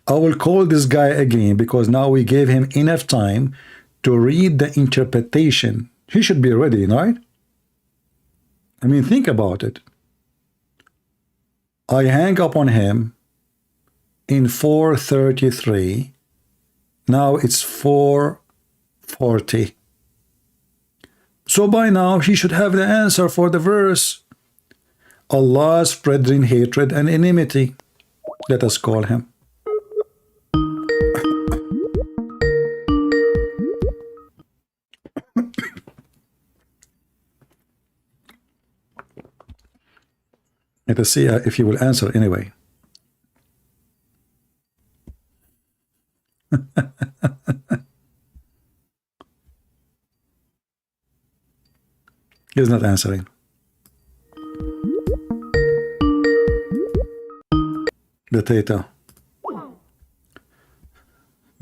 I will call this guy again because now we gave him enough time to read the interpretation. He should be ready, right? I mean, think about it. I hang up on him in 4:33. Now it's 4:40. So by now he should have the answer for the verse. Allah spreading hatred and enmity. Let us call him. Let us see if he will answer anyway. He's not answering. Potato.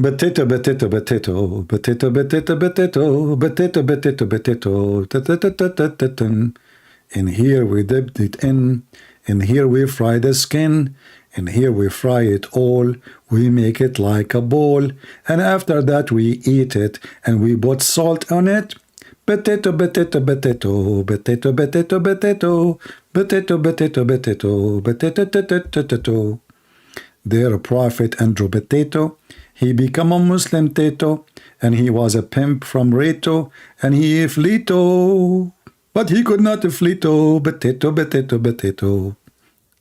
Potato, potato, potato, potato, potato, potato, potato, potato, potato. And here we dipped it in, and here we fry the skin, and here we fry it all. We make it like a ball, and after that we eat it, and we put salt on it. Potato, potato, potato, potato, potato, potato, potato, potato, potato, potato, potato. Their prophet Andrew Potato, he become a Muslim Tato, and he was a pimp from Reto, and he Fleeto, but he could not Fleeto. Potato, potato, potato.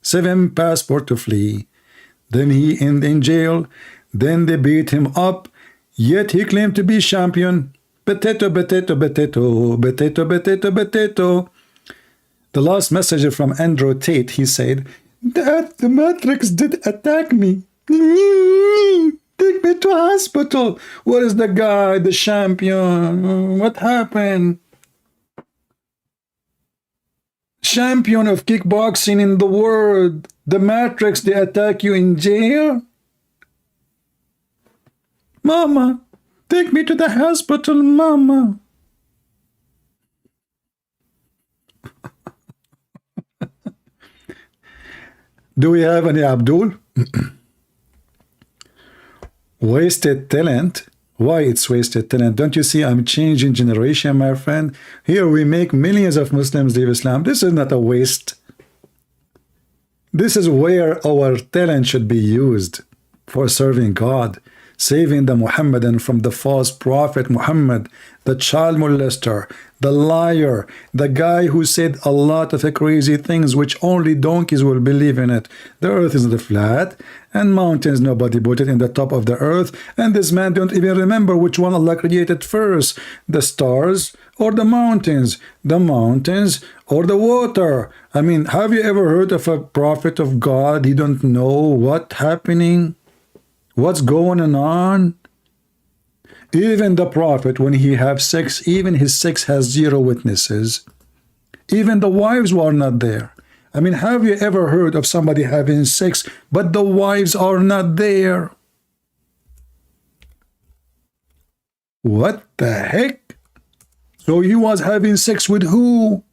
7 passport to flee. Then he in jail. Then they beat him up. Yet he claimed to be champion. Potato, potato, potato, potato, potato, potato. The last message from Andrew Tate, he said, that the Matrix did attack me. Take me to hospital. Where is the guy, the champion? What happened? Champion of kickboxing in the world. The Matrix, they attack you in jail? Mama, take me to the hospital, mama. Do we have any Abdul? Wasted talent. Why it's wasted talent? Don't you see I'm changing generation, my friend? Here we make millions of Muslims leave Islam. This is not a waste. This is where our talent should be used for serving God, saving the Muhammadan from the false prophet Muhammad, the child molester, the liar, the guy who said a lot of crazy things which only donkeys will believe in it. The earth is not flat, and mountains, nobody put it in the top of the earth, and this man don't even remember which one Allah created first, the stars or the mountains or the water. I mean, have you ever heard of a prophet of God? He don't know what's happening, what's going on. Even the prophet, when he have sex, even his sex has 0 witnesses. Even the wives were not there. I mean, have you ever heard of somebody having sex, but the wives are not there? What the heck? So he was having sex with who?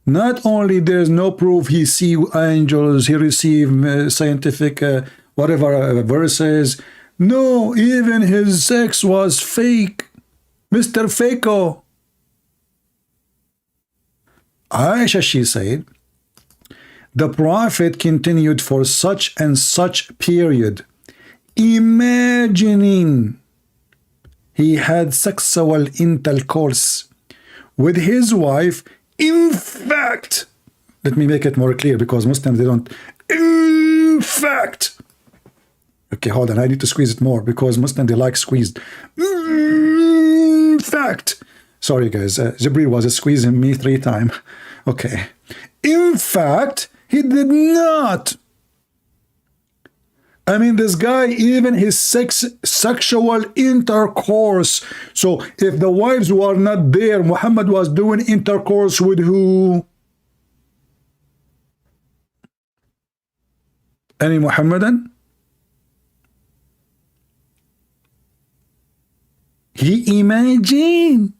Not only there's no proof he see angels, he received scientific whatever verses. No, even his sex was fake. Mr. Faco. Aisha, she said, the prophet continued for such and such period, imagining he had sexual intercourse with his wife. In fact, let me make it more clear because Muslims, they don't. In fact, okay, hold on. I need to squeeze it more because Muslims, they like squeezed. In fact, sorry guys, Jibril was squeezing me 3 times. Okay. In fact, he did not. I mean, this guy, even his sexual intercourse. So if the wives were not there, Muhammad was doing intercourse with who? Any Muhammadan? He imagined.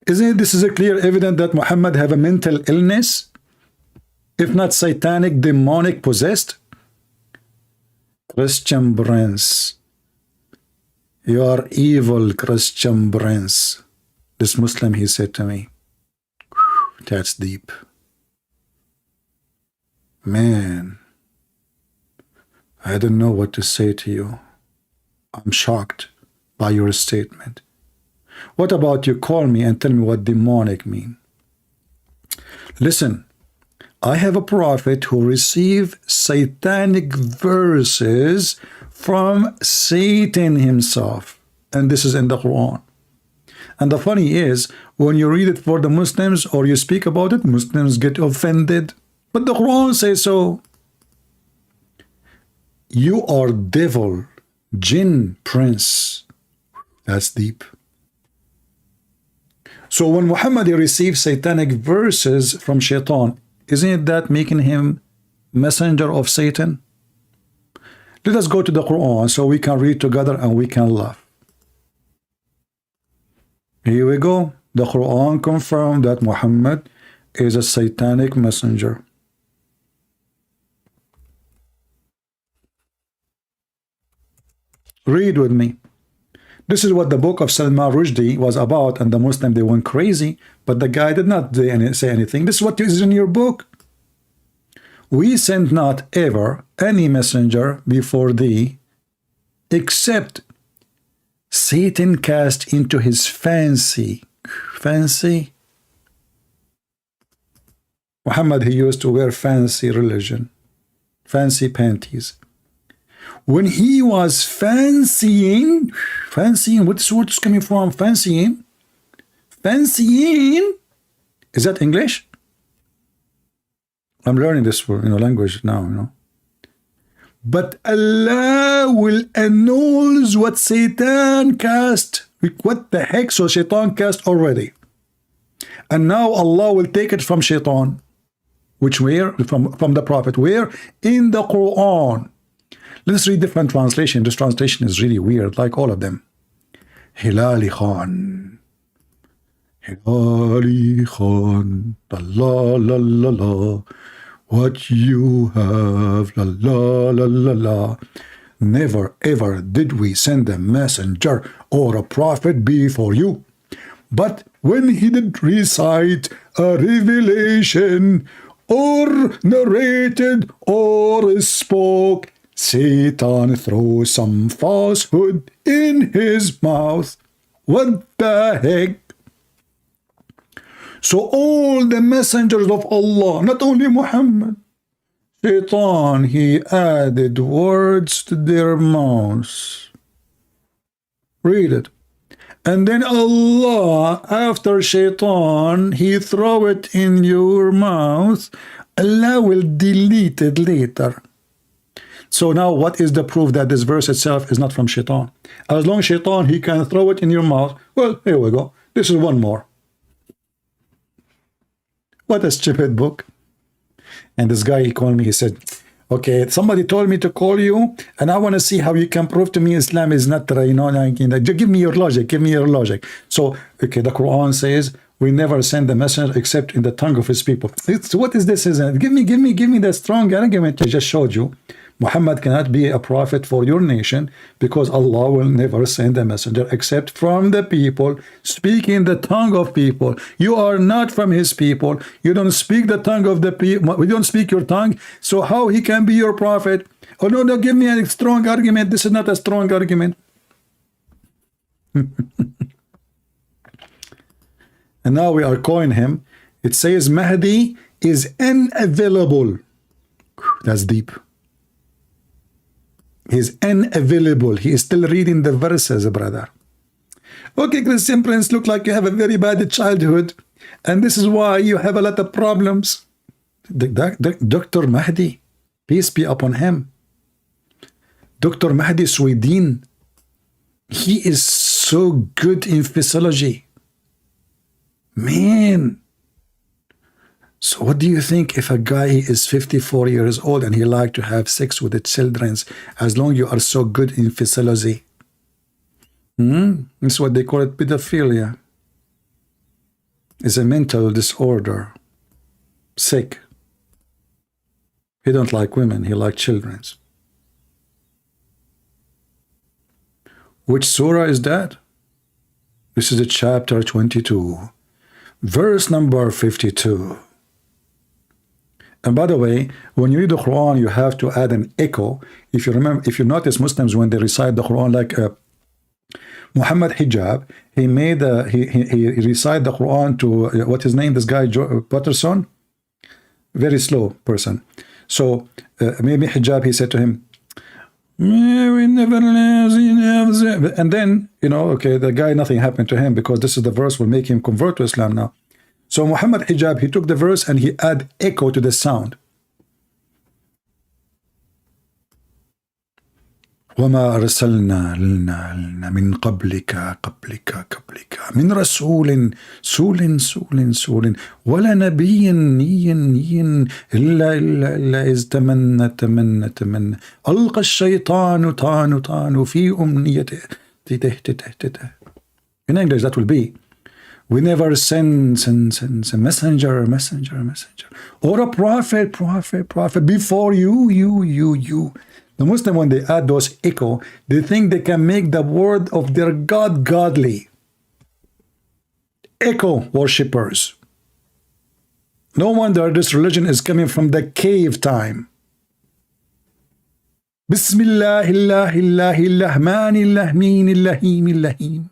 Isn't this is a clear evidence that Muhammad have a mental illness? if not satanic, demonic, possessed? Christian Prince, you are evil, Christian Prince. This Muslim, he said to me, that's deep. Man, I don't know what to say to you. I'm shocked by your statement. What about you call me and tell me what demonic mean? Listen, I have a prophet who received satanic verses from Satan himself. And this is in the Quran. And the funny is, when you read it for the Muslims or you speak about it, Muslims get offended. But the Quran says so. You are devil, jinn, prince. That's deep. So when Muhammad received satanic verses from Shaitan, isn't that making him messenger of Satan? Let us go to the Quran so we can read together and we can laugh. Here we go. The Quran confirmed that Muhammad is a satanic messenger. Read with me. This is what the book of Salman Rushdie was about, and the Muslim, they went crazy, but the guy did not say anything. This is what is in your book. We sent not ever any messenger before thee, except Satan cast into his fancy. Fancy? Muhammad, he used to wear fancy religion, fancy panties. When he was fancying, what's the word coming from? Fancying? Fancying? Is that English? I'm learning this language now, But Allah will annul what Satan cast. What the heck? So Shaitan cast already. And now Allah will take it from Shaitan. Which where? From the Prophet. Where? In the Quran. Let's read different translation. This translation is really weird, like all of them. Hilali Khan. Hilali Khan. La la la la. What you have. La la la la la. Never ever did we send a messenger or a prophet before you. But when he did recite a revelation or narrated or spoke, Satan threw some falsehood in his mouth. What the heck? So all the messengers of Allah, not only Muhammad, Satan, he added words to their mouths. Read it. And then Allah, after Shaitan, he throw it in your mouth. Allah will delete it later. So now what is the proof that this verse itself is not from Shaitan? As long as Shaitan, he can throw it in your mouth. Well, here we go. This is one more. What a stupid book. And this guy, he called me, he said, okay, somebody told me to call you, and I want to see how you can prove to me Islam is not, give me your logic, give me your logic. So, okay, the Quran says, we never send the messenger except in the tongue of his people. What is this? Give me the strong argument I just showed you. Muhammad cannot be a prophet for your nation because Allah will never send a messenger except from the people, speaking the tongue of people. You are not from his people. You don't speak the tongue of the people. We don't speak your tongue. So how he can be your prophet? Oh, no, give me a strong argument. This is not a strong argument. And now we are calling him. It says Mahdi is unavailable. That's deep. He's unavailable. He is still reading the verses, brother. Okay, Christian Prince, look like you have a very bad childhood, and this is why you have a lot of problems. Dr. Mahdi, peace be upon him. Dr. Mahdi Sweden, he is so good in physiology. Man. So what do you think if a guy is 54 years old and he like to have sex with the children, as long as you are so good in physiology? That's what they call it, pedophilia. It's a mental disorder. Sick. He don't like women, he like children's. Which surah is that? This is chapter 22, verse number 52. And by the way, when you read the Quran, you have to add an echo. If you remember, if you notice, Muslims, when they recite the Quran, like Muhammad Hijab, he made he recite the Quran to what his name? This guy Patterson, very slow person. So maybe Hijab, he said to him, we never, and then, you know, okay, the guy, nothing happened to him because this is the verse will make him convert to Islam now. So Muhammad Hijab, he took the verse and he add echo to the sound. وما أرسلنا لنا من قبلك من رسول سول ولا نبي إلا إذ تمنى ألقى الشيطان طان في أمنيته. In English that will be, we never send messenger or a prophet before you. The Muslim, when they add those echo, they think they can make the word of their God godly. Echo worshippers. No wonder this religion is coming from the cave time. Bismillahirrahmanirrahim.